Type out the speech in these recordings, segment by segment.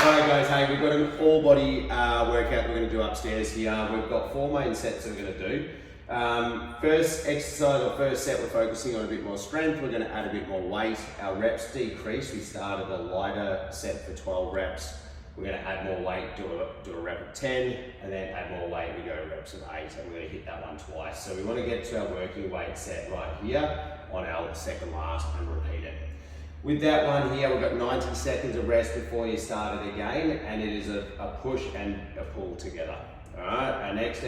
Alright guys, hey, we've got an all body workout we're going to do upstairs here. We've got 4 main sets that we're going to do. First exercise or first set, we're focusing on a bit more strength. We're going to add a bit more weight. Our reps decrease. We started a lighter set for 12 reps. We're going to add more weight, do a rep of 10, and then add more weight. We go to reps of 8, and we're going to hit that one twice. So we want to get to our working weight set right here on our second last and repeat it. With that one here, we've got 90 seconds of rest before you start it again, and it is a push and a pull together. All right, our next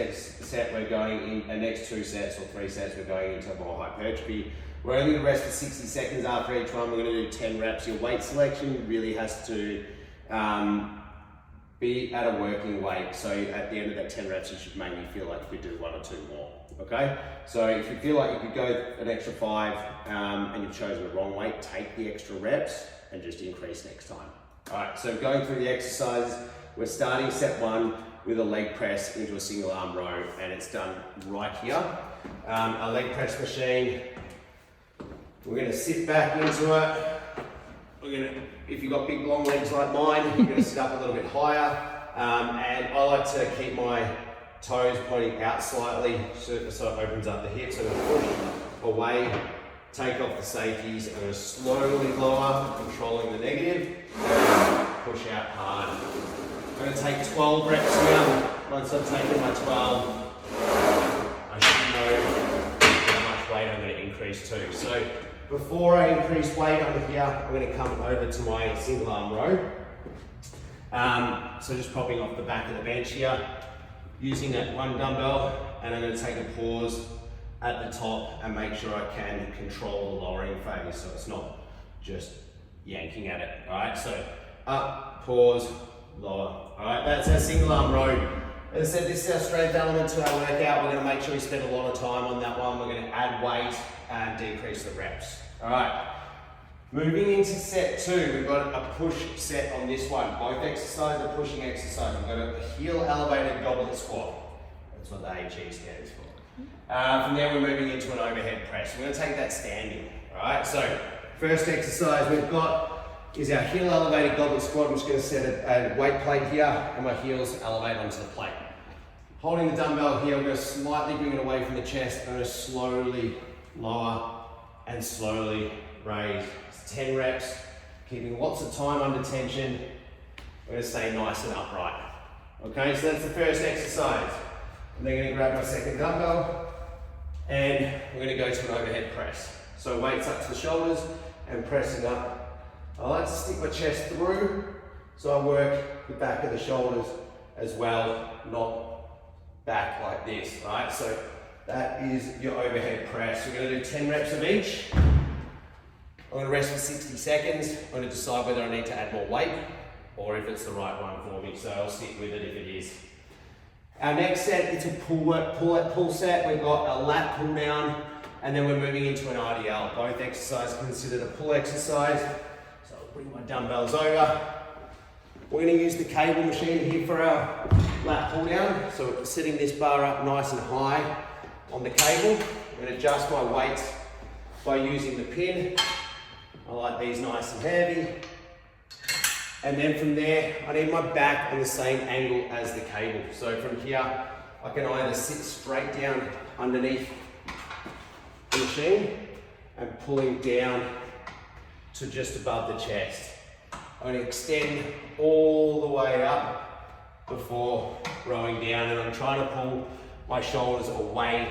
set we're going in, our next 2 sets or 3 sets, we're going into more hypertrophy. We're only going to rest for 60 seconds after each one. We're going to do 10 reps. Your weight selection really has to be at a working weight. So at the end of that 10 reps, you should mainly feel like you could do 1 or 2 more. Okay, so if you feel like you could go an extra 5 and you've chosen the wrong weight, take the extra reps and just increase next time. All right, so going through the exercises, we're starting set 1 with a leg press into a single arm row, and it's done right here. Our leg press machine, we're gonna sit back into it. If you've got big long legs like mine, you're gonna sit up a little bit higher. And I like to keep my toes pointing out slightly so it opens up the hips. I'm going to push away, take off the safeties. I'm going to slowly lower, controlling the negative, push out hard. I'm going to take 12 reps now. Once I've taken my 12, I should know how much weight I'm going to increase to. So before I increase weight over here, I'm going to come over to my single arm row. So just popping off the back of the bench here, using that 1 dumbbell, and I'm going to take a pause at the top and make sure I can control the lowering phase so it's not just yanking at it. Alright, so up, pause, lower. Alright, that's our single arm row. As I said, this is our strength element to our workout. We're going to make sure we spend a lot of time on that one. We're going to add weight and decrease the reps. Alright. Moving into set 2, we've got a push set on this one. Both exercises are pushing exercise. We've got a heel elevated goblet squat. That's what the HE stands for. From there, we're moving into an overhead press. We're going to take that standing. All right, so first exercise we've got is our heel elevated goblet squat. I'm just going to set a weight plate here, and my heels elevate onto the plate. Holding the dumbbell here, we're going to slightly bring it away from the chest. I'm going to slowly lower and slowly raise. 10 reps, keeping lots of time under tension. We're going to stay nice and upright. Okay, so that's the first exercise. I'm then going to grab my second dumbbell and we're going to go to an overhead press. So weights up to the shoulders and pressing up. I like to stick my chest through, so I work the back of the shoulders as well, not back like this. Right, so that is your overhead press. We're going to do 10 reps of each. I'm going to rest for 60 seconds. I'm going to decide whether I need to add more weight or if it's the right one for me, so I'll stick with it if it is. Our next set is a pull set. We've got a lat pull down, and then we're moving into an RDL. Both exercises considered a pull exercise. So I'll bring my dumbbells over. We're going to use the cable machine here for our lat pull down. So we're setting this bar up nice and high on the cable. I'm going to adjust my weight by using the pin. I like these nice and heavy. And then from there, I need my back on the same angle as the cable. So from here, I can either sit straight down underneath the machine and pulling down to just above the chest. I'm going to extend all the way up before rowing down, and I'm trying to pull my shoulders away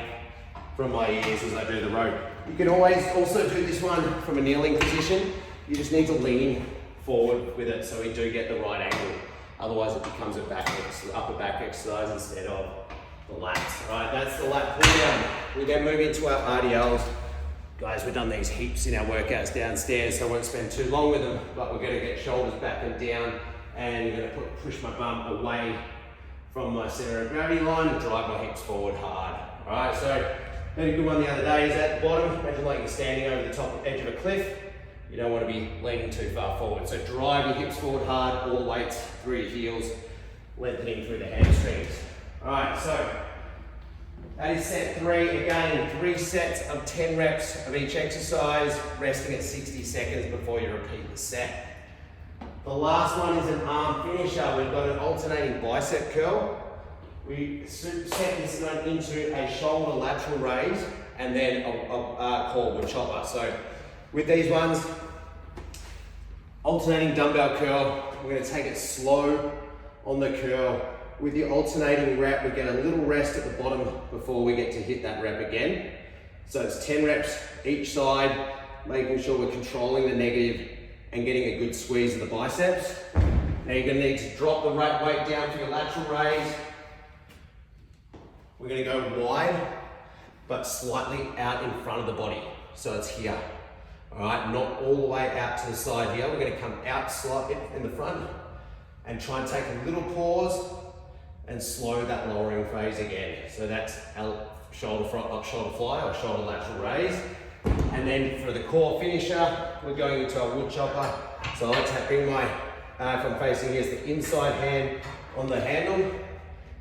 from my ears as I do the row. You can always also do this one from a kneeling position. You just need to lean forward with it so we do get the right angle. Otherwise it becomes a upper back exercise instead of the lats. All right, that's the lat pull down. We then move into our RDLs. Guys, we've done these heaps in our workouts downstairs, so I won't spend too long with them, but we're gonna get shoulders back and down, and I'm gonna push my bum away from my center of gravity line and drive my hips forward hard. All right, so I had a good one the other day is at the bottom. Imagine like you're standing over the top edge of a cliff. You don't want to be leaning too far forward. So drive your hips forward hard, all the weights through your heels, lengthening through the hamstrings. All right, so that is set 3. Again, 3 sets of 10 reps of each exercise, resting at 60 seconds before you repeat the set. The last one is an arm finisher. We've got an alternating bicep curl. We set this one into a shoulder lateral raise and then a core wood chopper. So with these ones, alternating dumbbell curl, we're going to take it slow on the curl. With the alternating rep, we get a little rest at the bottom before we get to hit that rep again. So it's 10 reps each side, making sure we're controlling the negative and getting a good squeeze of the biceps. Now you're going to need to drop the weight down for your lateral raise. We're going to go wide, but slightly out in front of the body. So it's here. All right, not all the way out to the side here. We're going to come out slightly in the front and try and take a little pause and slow that lowering phase again. So that's our shoulder fly or shoulder lateral raise. And then for the core finisher, we're going into our wood chopper. So I like to bring my, if I'm facing here's the inside hand on the handle,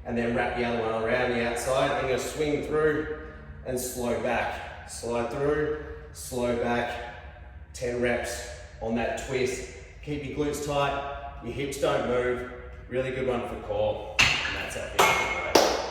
and then wrap the other one around the outside. I'm going to swing through and slow back. Slide through, slow back, 10 reps on that twist. Keep your glutes tight, your hips don't move. Really good one for core, and that's our finish.